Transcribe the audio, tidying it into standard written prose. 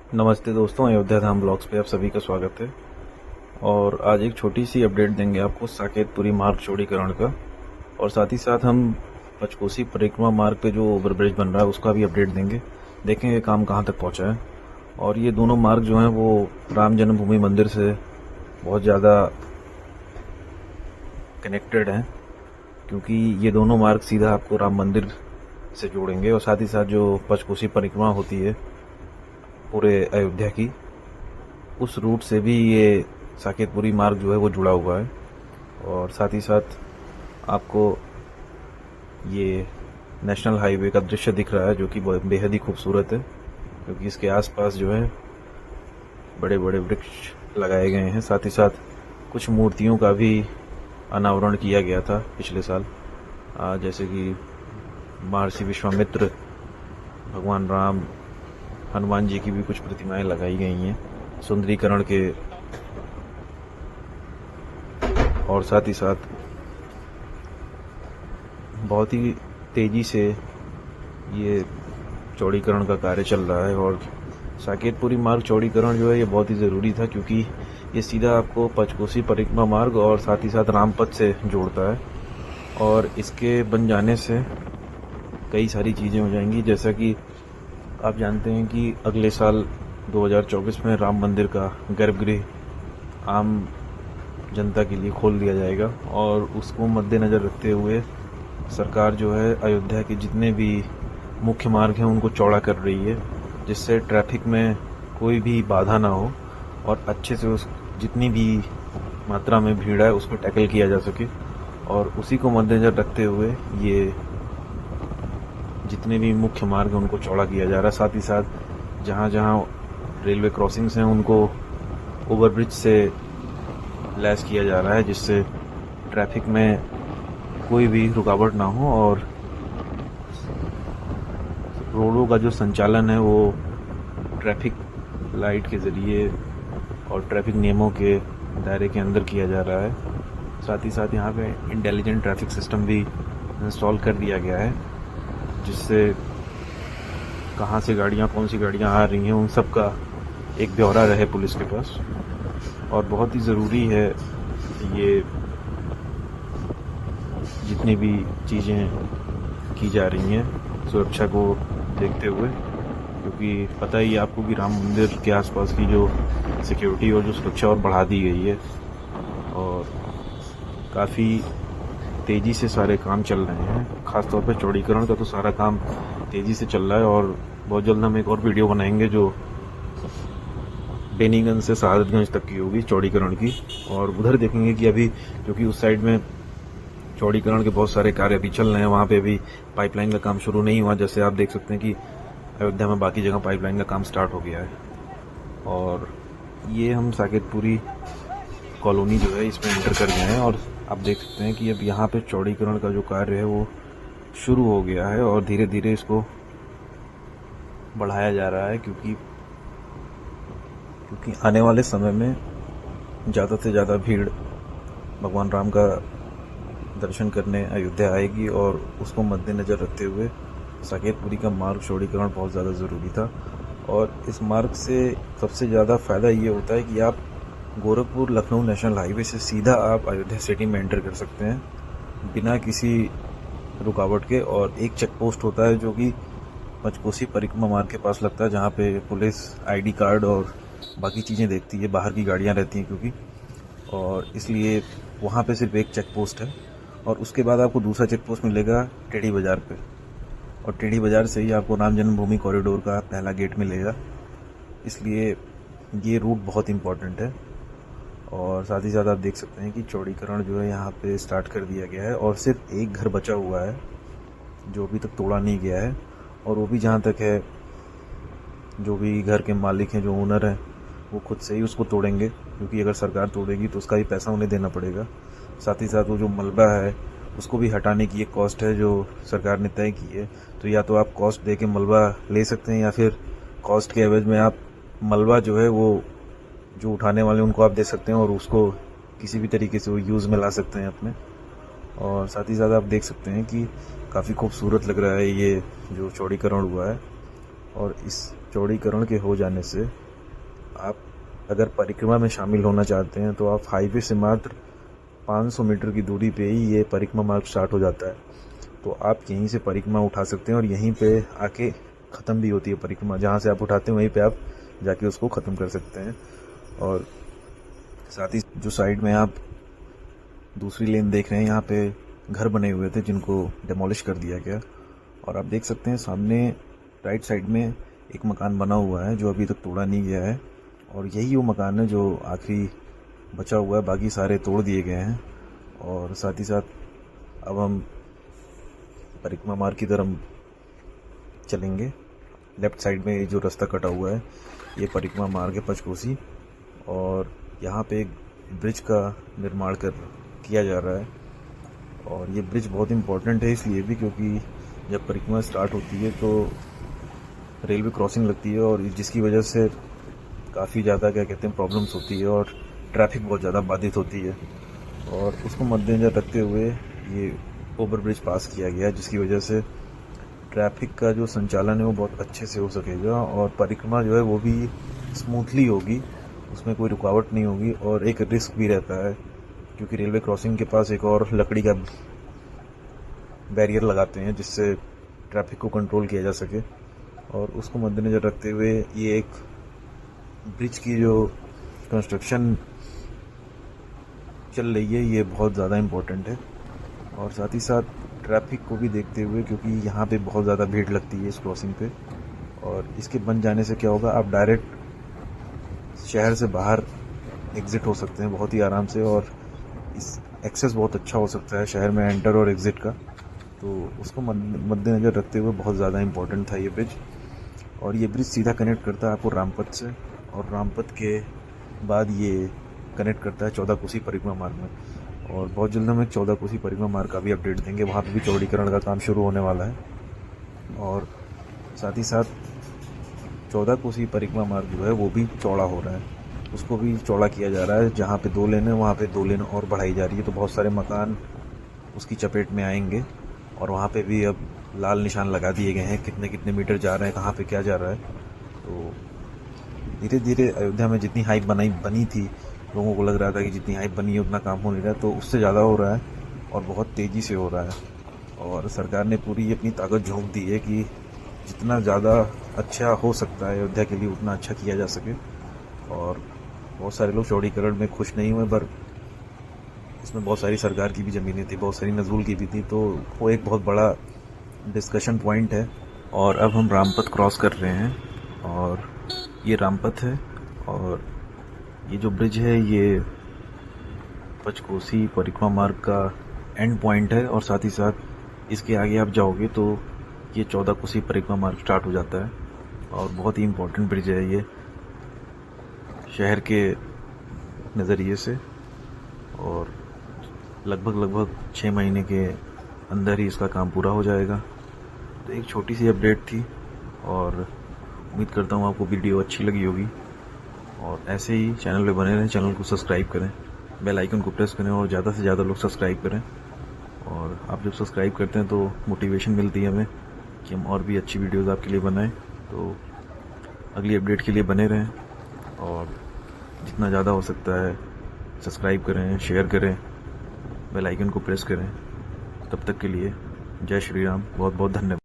नमस्ते दोस्तों, अयोध्या धाम ब्लॉग्स पे आप सभी का स्वागत है। और आज एक छोटी सी अपडेट देंगे आपको साकेतपुरी मार्ग चौड़ीकरण का, और साथ ही साथ हम पंचकोसी परिक्रमा मार्ग पे जो ओवरब्रिज बन रहा है उसका भी अपडेट देंगे। देखेंगे काम कहाँ तक पहुँचा है। और ये दोनों मार्ग जो हैं वो राम जन्मभूमि मंदिर से बहुत ज़्यादा कनेक्टेड हैं, क्योंकि ये दोनों मार्ग सीधा आपको राम मंदिर से जोड़ेंगे। और साथ ही साथ जो पंचकोसी परिक्रमा होती है पूरे अयोध्या की, उस रूट से भी ये साकेतपुरी मार्ग जो है वो जुड़ा हुआ है। और साथ ही साथ आपको ये नेशनल हाईवे का दृश्य दिख रहा है, जो कि बेहद ही खूबसूरत है, क्योंकि इसके आसपास जो है बड़े बड़े वृक्ष लगाए गए हैं। साथ ही साथ कुछ मूर्तियों का भी अनावरण किया गया था पिछले साल, जैसे कि महर्षि विश्वामित्र, भगवान राम, हनुमान जी की भी कुछ प्रतिमाएं लगाई गई हैं सुंदरीकरण के। और साथ ही साथ बहुत ही तेज़ी से ये चौड़ीकरण का कार्य चल रहा है। और साकेतपुरी मार्ग चौड़ीकरण जो है ये बहुत ही ज़रूरी था, क्योंकि ये सीधा आपको पंचकोसी परिक्रमा मार्ग और साथ ही साथ रामपथ से जोड़ता है। और इसके बन जाने से कई सारी चीज़ें हो जाएंगी, जैसा कि आप जानते हैं कि अगले साल 2024 में राम मंदिर का गर्भगृह आम जनता के लिए खोल दिया जाएगा। और उसको मद्देनज़र रखते हुए सरकार जो है अयोध्या के जितने भी मुख्य मार्ग हैं उनको चौड़ा कर रही है, जिससे ट्रैफिक में कोई भी बाधा ना हो और अच्छे से उस जितनी भी मात्रा में भीड़ है उसको टैकल किया जा सके। और उसी को मद्देनज़र रखते हुए ये जितने भी मुख्य मार्ग हैं उनको चौड़ा किया जा रहा है। साथ ही साथ जहाँ जहाँ रेलवे क्रॉसिंग्स हैं उनको ओवरब्रिज से लैस किया जा रहा है, जिससे ट्रैफिक में कोई भी रुकावट ना हो और रोडों का जो संचालन है वो ट्रैफिक लाइट के ज़रिए और ट्रैफिक नियमों के दायरे के अंदर किया जा रहा है। साथ ही साथ यहाँ पे इंटेलिजेंट ट्रैफिक सिस्टम भी इंस्टॉल कर दिया गया है, जिससे कहाँ से गाड़ियाँ, कौन सी गाड़ियाँ आ रही हैं, उन सब का एक ब्यौरा रहे पुलिस के पास। और बहुत ही ज़रूरी है ये जितनी भी चीज़ें की जा रही हैं सुरक्षा को देखते हुए, क्योंकि पता ही है आपको कि राम मंदिर के आसपास की जो सिक्योरिटी और जो सुरक्षा और बढ़ा दी गई है। और काफ़ी तेज़ी से सारे काम चल रहे हैं, ख़ासतौर पर चौड़ीकरण का तो सारा काम तेज़ी से चल रहा है। और बहुत जल्द हम एक और वीडियो बनाएंगे जो बेनीगंज से सादतगंज तक की होगी चौड़ीकरण की। और उधर देखेंगे कि अभी, क्योंकि उस साइड में चौड़ीकरण के बहुत सारे कार्य अभी चल रहे हैं, वहाँ पे अभी पाइपलाइन का काम शुरू नहीं हुआ। जैसे आप देख सकते हैं कि अयोध्या में बाकी जगह पाइपलाइन का काम स्टार्ट हो गया है। और ये हम साकेतपुरी कॉलोनी जो है इसमें एंटर कर गए हैं, और आप देख सकते हैं कि अब यहाँ पे चौड़ीकरण का जो कार्य है वो शुरू हो गया है और धीरे धीरे इसको बढ़ाया जा रहा है, क्योंकि आने वाले समय में ज़्यादा से ज़्यादा भीड़ भगवान राम का दर्शन करने अयोध्या आएगी। और उसको मद्देनज़र रखते हुए साकेतपुरी का मार्ग चौड़ीकरण बहुत ज़्यादा ज़रूरी था। और इस मार्ग से सबसे ज़्यादा फ़ायदा ये होता है कि आप गोरखपुर लखनऊ नेशनल हाईवे से सीधा आप अयोध्या सिटी में एंटर कर सकते हैं बिना किसी रुकावट के। और एक चेक पोस्ट होता है जो कि पंचकोसी परिक्रमा मार्ग के पास लगता है, जहाँ पे पुलिस आईडी कार्ड और बाकी चीज़ें देखती है, बाहर की गाड़ियाँ रहती हैं क्योंकि, और इसलिए वहाँ पे सिर्फ एक चेक पोस्ट है। और उसके बाद आपको दूसरा चेक पोस्ट मिलेगा टेढ़ी बाज़ार पे, और टेढ़ी बाज़ार से ही आपको राम जन्मभूमि कॉरिडोर का पहला गेट मिलेगा। इसलिए ये रूट बहुत इम्पॉर्टेंट है। और साथ ही साथ आप देख सकते हैं कि चौड़ीकरण जो है यहाँ पे स्टार्ट कर दिया गया है, और सिर्फ एक घर बचा हुआ है जो अभी तक तोड़ा नहीं गया है। और वो भी जहाँ तक है, जो भी घर के मालिक हैं, जो ओनर हैं, वो खुद से ही उसको तोड़ेंगे, क्योंकि अगर सरकार तोड़ेगी तो उसका भी पैसा उन्हें देना पड़ेगा। साथ ही साथ वो जो मलबा है उसको भी हटाने की एक कॉस्ट है जो सरकार ने तय की है। तो या तो आप कॉस्ट दे के मलबा ले सकते हैं, या फिर कॉस्ट के एवज में आप मलबा जो है वो जो उठाने वाले उनको आप दे सकते हैं, और उसको किसी भी तरीके से वो यूज़ में ला सकते हैं अपने। और साथ ही साथ आप देख सकते हैं कि काफ़ी खूबसूरत लग रहा है ये जो चौड़ीकरण हुआ है। और इस चौड़ीकरण के हो जाने से आप अगर परिक्रमा में शामिल होना चाहते हैं तो आप हाईवे से मात्र 500 मीटर की दूरी पे ही ये परिक्रमा मार्ग स्टार्ट हो जाता है। तो आप यहीं से परिक्रमा उठा सकते हैं और यहीं पे आके ख़त्म भी होती है परिक्रमा। जहाँ से आप उठाते हैं वहीं पे आप जाके उसको ख़त्म कर सकते हैं। और साथ ही जो साइड में आप दूसरी लेन देख रहे हैं, यहाँ पे घर बने हुए थे जिनको डेमोलिश कर दिया गया। और आप देख सकते हैं सामने राइट साइड में एक मकान बना हुआ है जो अभी तक तोड़ा नहीं गया है, और यही वो मकान है जो आखिरी बचा हुआ है, बाकी सारे तोड़ दिए गए हैं। और साथ ही साथ अब हम परिक्रमा मार्ग की तरफ चलेंगे। लेफ्ट साइड में जो रास्ता कटा हुआ है ये परिक्रमा मार्ग है पंचकोसी, और यहाँ पे एक ब्रिज का निर्माण किया जा रहा है। और ये ब्रिज बहुत इम्पोर्टेंट है इसलिए भी क्योंकि जब परिक्रमा स्टार्ट होती है तो रेलवे क्रॉसिंग लगती है, और जिसकी वजह से काफ़ी ज़्यादा प्रॉब्लम्स होती है और ट्रैफिक बहुत ज़्यादा बाधित होती है। और उसको मद्देनजर रखते हुए ये ओवर ब्रिज पास किया गया, जिसकी वजह से ट्रैफिक का जो संचालन है वो बहुत अच्छे से हो सकेगा और परिक्रमा जो है वो भी स्मूथली होगी, उसमें कोई रुकावट नहीं होगी। और एक रिस्क भी रहता है क्योंकि रेलवे क्रॉसिंग के पास एक और लकड़ी का बैरियर लगाते हैं जिससे ट्रैफिक को कंट्रोल किया जा सके। और उसको मद्देनजर रखते हुए ये एक ब्रिज की जो कंस्ट्रक्शन चल रही है ये बहुत ज़्यादा इम्पोर्टेंट है। और साथ ही साथ ट्रैफिक को भी देखते हुए, क्योंकि यहाँ पे बहुत ज़्यादा भीड़ लगती है इस क्रॉसिंग पे, और इसके बन जाने से क्या होगा, आप डायरेक्ट शहर से बाहर एग्ज़िट हो सकते हैं बहुत ही आराम से, और इस एक्सेस बहुत अच्छा हो सकता है शहर में एंटर और एग्ज़िट का। तो उसको मद्देनज़र रखते हुए बहुत ज़्यादा इम्पोर्टेंट था ये ब्रिज। और ये ब्रिज सीधा कनेक्ट करता है आपको रामपथ से, और रामपथ के बाद ये कनेक्ट करता है 14 कोसी परिक्रमा मार्ग में। और बहुत जल्द हम एक 14 कोसी परिक्रमा मार्ग का भी अपडेट देंगे, वहाँ पे भी चौड़ीकरण का काम शुरू होने वाला है। और साथ ही साथ 14 कोसी परिक्रमा मार्ग जो है वो भी चौड़ा हो रहा है, उसको भी चौड़ा किया जा रहा है। जहाँ पे 2 लेन है वहाँ पे 2 लेन और बढ़ाई जा रही है, तो बहुत सारे मकान उसकी चपेट में आएंगे। और वहाँ पे भी अब लाल निशान लगा दिए गए हैं कितने कितने मीटर जा रहे हैं, कहाँ पे क्या जा रहा है। तो धीरे धीरे अयोध्या में जितनी हाइप बनी थी, लोगों को लग रहा था कि जितनी हाइप बनी है उतना काम हो नहीं रहा है, तो उससे ज़्यादा हो रहा है और बहुत तेज़ी से हो रहा है। और सरकार ने पूरी अपनी ताकत झोंक दी है कि जितना ज़्यादा अच्छा हो सकता है अयोध्या के लिए उतना अच्छा किया जा सके। और बहुत सारे लोग चौड़ीकरण में खुश नहीं हुए, पर इसमें बहुत सारी सरकार की भी ज़मीनें थी, बहुत सारी नजूल की भी थी, तो वो एक बहुत बड़ा डिस्कशन पॉइंट है। और अब हम रामपथ क्रॉस कर रहे हैं, और ये रामपथ है, और ये जो ब्रिज है ये पंचकोसी परिक्रमा मार्ग का एंड पॉइंट है। और साथ ही साथ इसके आगे आप जाओगे तो ये 14 कोसी परिक्रमा मार्ग स्टार्ट हो जाता है, और बहुत ही इम्पोर्टेंट ब्रिज है ये शहर के नज़रिए से। और लगभग 6 महीने के अंदर ही इसका काम पूरा हो जाएगा। तो एक छोटी सी अपडेट थी, और उम्मीद करता हूँ आपको वीडियो अच्छी लगी होगी। और ऐसे ही चैनल पे बने रहें, चैनल को सब्सक्राइब करें, बेल आइकन को प्रेस करें, और ज़्यादा से ज़्यादा लोग सब्सक्राइब करें। और आप जब सब्सक्राइब करते हैं तो मोटिवेशन मिलती है हमें कि हम और भी अच्छी वीडियोज़ आपके लिए बनाएं। तो अगली अपडेट के लिए बने रहें, और जितना ज़्यादा हो सकता है सब्सक्राइब करें, शेयर करें, बेल आइकन को प्रेस करें। तब तक के लिए जय श्री राम, बहुत बहुत धन्यवाद।